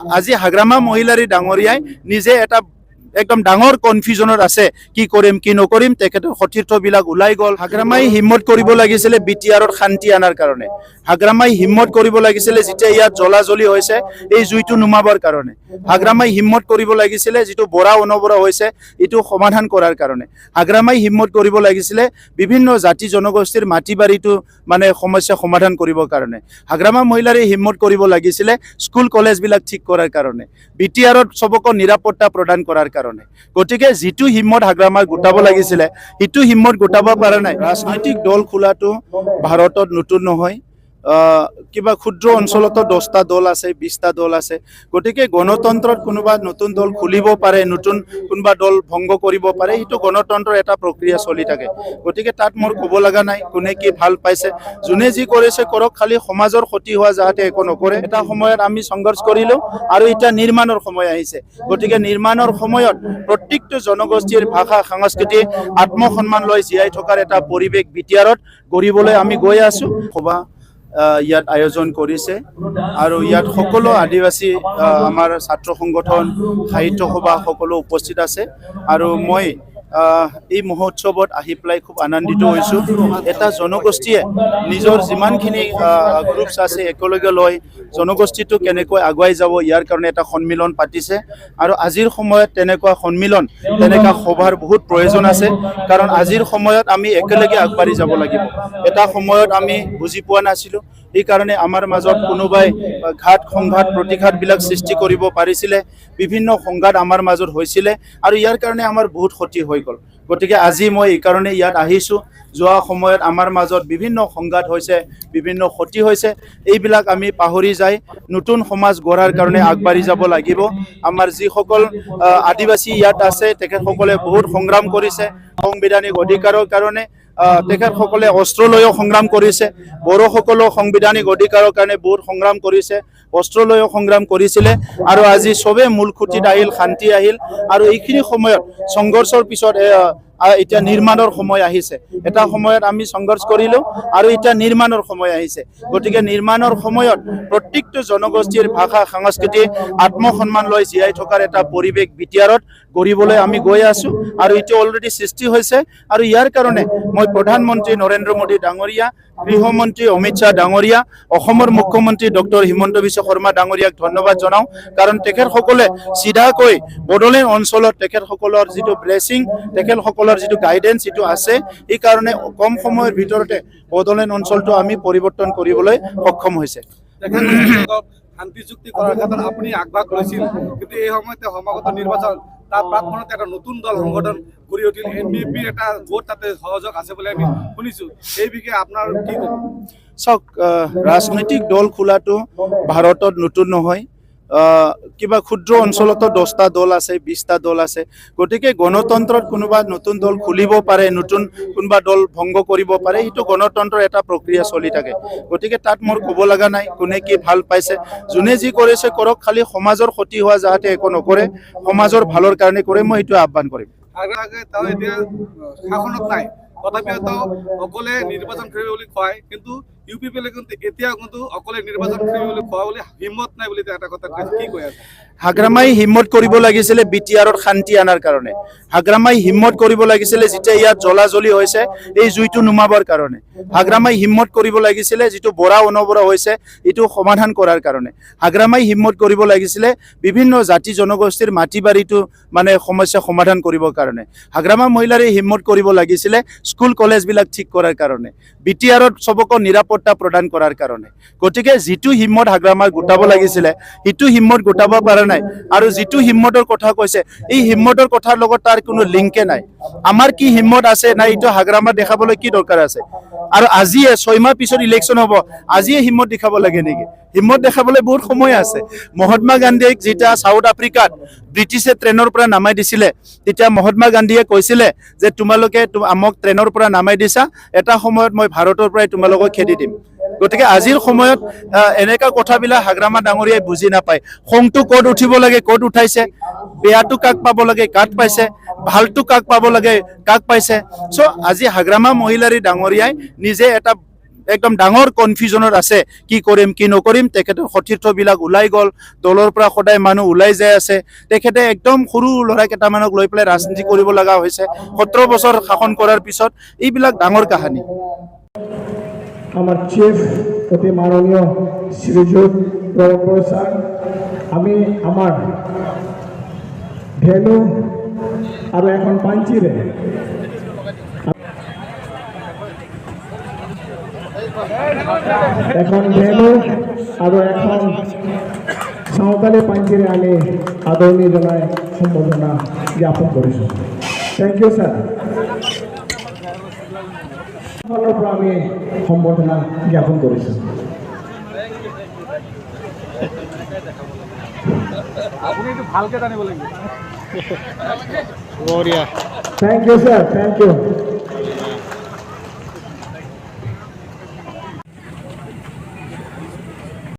আজি হাগ্ৰামা মহিলাৰী ডাঙৰীয়াই নিজে এটা একদম ডাঙৰ কনফিউজনত আছে কি কৰিম কি নকৰিম তেখেতৰ সতীৰ্থবিলাক ওলাই গ'ল হাগ্ৰামাই হিম্মত কৰিব লাগিছিলে বিটিআৰত শান্তি আনাৰ কাৰণে হাগ্ৰামাই হিম্মত কৰিব লাগিছিলে যেতিয়া ইয়াত জ্বলাজ্বলি হৈছে এই জুইটো নুমাবৰ কাৰণে হাগ্ৰামাই হিম্মত কৰিব লাগিছিলে যিটো বৰা অনবৰা হৈছে এইটো সমাধান কৰাৰ কাৰণে হাগ্ৰামাই হিম্মত কৰিব লাগিছিলে বিভিন্ন জাতি জনগোষ্ঠীৰ মাটি বাৰীটো মানে সমস্যা সমাধান কৰিবৰ কাৰণে হাগ্ৰামা মহিলাৰে হিম্মত কৰিব লাগিছিলে স্কুল কলেজবিলাক ঠিক কৰাৰ কাৰণে বিটিআৰত সবকো নিৰাপত্তা প্ৰদান কৰাৰ কাৰণে গতিকে যেটো হিম্মত হাগ্ৰামাই গোটাব লাগিছিলে ইটো হিম্মত গোটাব পৰা নাই ৰাজনৈতিক দল খোলাটো ভাৰতত নতুন নহয় কিবা ক্ষুদ্ৰ অঞ্চলতো 10টা দল আছে 20টা দল আছে গতিকে গণতন্ত্ৰত কোনোবা নতুন দল খুলিব পাৰে নতুন কোনোবা দল ভংগ কৰিব পাৰে এটো গণতন্ত্ৰৰ এটা প্ৰক্ৰিয়া চলি থাকে গতিকে তাত মোৰ ক'ব লগা নাই কোনে কি ভাল পাইছে যোনে যি কৰিছে কৰক খালি সমাজৰ ক্ষতি হোৱা যাতে একো নকৰে এটা সময়ত আমি সংঘৰ্ষ কৰিলো আৰু এটা নিৰ্মাণৰ সময় আহিছে গতিকে নিৰ্মাণৰ সময়ত প্ৰত্যেকটো জনগোষ্ঠীৰ ভাষা সংস্কৃতি আত্মসন্মান লৈ জীয়াই থকাৰ এটা পৰিৱেশ বিটিআৰত গঢ়িবলৈ আমি গৈ আছো সভা ইয়াত আয়োজন কৰিছে আৰু ইয়াত সকলো আদিবাসী আমাৰ ছাত্ৰ সংগঠন সাহিত্য সভা সকলো উপস্থিত আছে আৰু মই এই মহোৎসৱত আহি পেলাই খুব আনন্দিত হৈছো এটা জনগোষ্ঠীয়ে নিজৰ যিমানখিনি গ্ৰুপছ আছে একেলগে লৈ জনগোষ্ঠীটো কেনেকৈ আগুৱাই যাব ইয়াৰ কাৰণে এটা সন্মিলন পাতিছে আৰু আজিৰ সময়ত তেনেকুৱা সন্মিলন তেনেকুৱা সভাৰ বহুত প্ৰয়োজন আছে কাৰণ আজিৰ সময়ত আমি একেলগে আগবাঢ়ি যাব লাগিব এটা সময়ত আমি বুজি পোৱা নাছিলো এই কাৰণে আমাৰ মাজত কোনোবাই ঘাট সংঘাত প্ৰতিঘাতবিলাক সৃষ্টি কৰিব পাৰিছিলে বিভিন্ন সংঘাত আমাৰ মাজত হৈছিলে আৰু ইয়াৰ কাৰণে আমাৰ বহুত ক্ষতি হৈ গ'ল গতিকে আজি মই এই কাৰণে ইয়াত আহিছো যোৱা সময়ত আমাৰ মাজত বিভিন্ন সংঘাত হৈছে বিভিন্ন ক্ষতি হৈছে এইবিলাক আমি পাহৰি যাই নতুন সমাজ গঢ়াৰ কাৰণে আগবাঢ়ি যাব লাগিব আমাৰ যিসকল আদিবাসী ইয়াত আছে তেখেতসকলে বহুত সংগ্ৰাম কৰিছে সাংবিধানিক অধিকাৰৰ কাৰণে তেখেতসকলে অস্ত্ৰ লৈও সংগ্ৰাম কৰিছে বড়োসকলেও সাংবিধানিক অধিকাৰৰ কাৰণে বহুত সংগ্ৰাম কৰিছে অস্ত্ৰ লৈও সংগ্ৰাম কৰিছিলে আৰু আজি সবে মূল খুঁটিত আহিল শান্তি আহিল আৰু এইখিনি সময়ত সংঘৰ্ষৰ পিছত এতিয়া নিৰ্মাণৰ সময় আহিছে এটা সময়ত আমি সংঘৰ্ষ কৰিলো আৰু এতিয়া নিৰ্মাণৰ সময় আহিছে গতিকে নিৰ্মাণৰ সময়ত প্ৰত্যেকটো জনগোষ্ঠীৰ ভাষা সংস্কৃতি আত্মসন্মান লৈ জীয়াই থকাৰ এটা পৰিৱেশ বিটিআৰত গঢ়িবলৈ আমি গৈ আছো আৰু এটো অলৰেডি সৃষ্টি হৈছে আৰু ইয়াৰ কাৰণে মই প্ৰধানমন্ত্ৰী নৰেন্দ্ৰ মোদী ডাঙৰীয়া গৃহমন্ত্ৰী অমিত শাহ ডাঙৰীয়া অসমৰ মুখ্যমন্ত্ৰী ডক্টৰ হিমন্ত বিশ্ব শৰ্মা ডাঙৰীয়াক ধন্যবাদ জনাও কাৰণ তেখেতসকলে সিধাকৈ বড়োলেণ্ড অঞ্চলত তেখেতসকলৰ যিটো ব্লেছিং তেখেতসকলৰ যিটো গাইডেন্স এটো আছে এই কাৰণে কম সময়ৰ ভিতৰতে বড়োলেণ্ড অঞ্চলটো আমি পৰিৱৰ্তন কৰিবলৈ সক্ষম হৈছে শান্তি চুক্তি কৰাৰ ক্ষেত্ৰত আপুনি আগভাগ লৈছিল কিন্তু এই সময়তে সমাগত নিৰ্বাচন তাৰ প্ৰাকখনতে এটা নতুন দল সংগঠন গঢ়ি উঠিল এনডিএফবিৰ এটা ভোট তাতে সহযোগ আছে বুলি আমি শুনিছো এই বিষয়ে আপোনাৰ কি ক'ব চাওক ৰাজনৈতিক দল খোলাটো ভাৰতত নতুন নহয় কিবা ক্ষুদ্ৰ অঞ্চলতো 10টা দল আছে 20টা দল আছে গতিকে গণতন্ত্ৰত কোনোবা নতুন দল খুলিব পাৰে নতুন কোনোবা দল ভংগ কৰিব পাৰে এটো গণতন্ত্ৰৰ এটা প্ৰক্ৰিয়া চলি থাকে গতিকে তাত মোৰ ক'ব লগা নাই কোনে কি ভাল পাইছে যোনে যি কৰিছে কৰক খালি সমাজৰ ক্ষতি হোৱা যাতে একো নকৰে সমাজৰ ভালৰ কাৰণে কৰে মই এটো আহ্বান কৰিম আগে তাও এতিয়া শাসনত নাই তথাপিও অকলে নিৰ্বাচন কৰিব বুলি কয় কিন্তু ইউপিপিলে কিন্তু এতিয়া কিন্তু অকলে নিৰ্বাচন কৰিব বুলি কোৱা বুলি হিম্মত নাই বুলি এটা কথা কৈছে কি কৈ আছে হাগ্ৰামাই হিম্মত কৰিব লাগিছিলে বিটিআৰত শান্তি আনাৰ কাৰণে হাগ্ৰামাই হিম্মত কৰিব লাগিছিলে যেতিয়া ইয়াত জ্বলাজ্বলি হৈছে এই জুইটো নুমাবৰ কাৰণে হাগ্ৰামাই হিম্মত কৰিব লাগিছিলে যিটো বৰা অনবৰা হৈছে এটো সমাধান কৰাৰ কাৰণে হাগ্ৰামাই হিম্মত কৰিব লাগিছিলে বিভিন্ন জাতি জনগোষ্ঠীৰ মাটি বাৰীটো মানে সমস্যা সমাধান কৰিবৰ কাৰণে হাগ্ৰামা মহিলাৰে হিম্মত কৰিব লাগিছিলে স্কুল কলেজবিলাক ঠিক কৰাৰ কাৰণে বিটিআৰত সবকো নিৰাপত্তা প্ৰদান কৰাৰ কাৰণে গতিকে যেটো হিম্মত হাগ্ৰামাই গোটাব লাগিছিলে ইটো হিম্মত গোটাব পৰা নাই আৰু যেটো হিম্মতৰ কথা কৈছে এই হিম্মতৰ কথাৰ লগত তাৰ কোনো লিংকে নাই আমাৰ কি হিম্মত আছে না ইটো হাগ্ৰামা দেখাবলৈ কি দৰকাৰ আছে আৰু আজি 6 মাহ পিছত ইলেকশন হ'ব আজি হিম্মত দেখাব লাগে নেকি হিম্মত দেখাবলৈ বহুত সময় আছে মহাত্মা গান্ধীক যেটা সাউথ আফ্ৰিকাত ব্ৰিটিছে ট্ৰেনৰ পৰা নামাই দিছিলে তেতিয়া মহাত্মা গান্ধীয়ে কৈছিলে যে তোমালোকে আমক ট্ৰেনৰ পৰা নামাই দিছা এটা সময়ত মই ভাৰতৰ পৰা তোমালোকক খেদি দিম গতিকে আজিৰ সময়ত এনেকা কথাবিলাক হাগ্ৰামা ডাঙৰীয়াই বুজি নাপায় খংটো ক'ত উঠিব লাগে ক'ত উঠাইছে বেয়াটো কাক পাব লাগে কাক পাইছে ভালটো কাক পাব লাগে কাক পাইছে সো আজি হাগ্ৰামা মহিলাৰী ডাঙৰীয়াই নিজে এটা একদম ডাঙৰ কনফিউজনত আছে কি কৰিম কি নকৰিম তেখেতৰ সতীৰ্থবিলাক ওলাই গ'ল দলৰ পৰা সদায় মানুহ ওলাই যাই আছে তেখেতে একদম সৰু ল'ৰা কেইটামানক লৈ পেলাই ৰাজনীতি কৰিব লগা হৈছে 17 বছৰ শাসন কৰাৰ পিছত এইবিলাক ডাঙৰ কাহিনী আমার চিফ অতি মাননীয় শ্রীযুত প্রভু স্যার আমি আমার ভেনু আর এখন পাঞ্চিরে এখন ভেনু আর এখন সাঁওতালি পাঞ্চিরে আমি আদরণীয় জনায় সম্বর্ধনা জ্ঞাপন করেছি থ্যাংক ইউ স্যার আমি সম্বর্ধনা জ্ঞাপন করেছি thank you sir thank U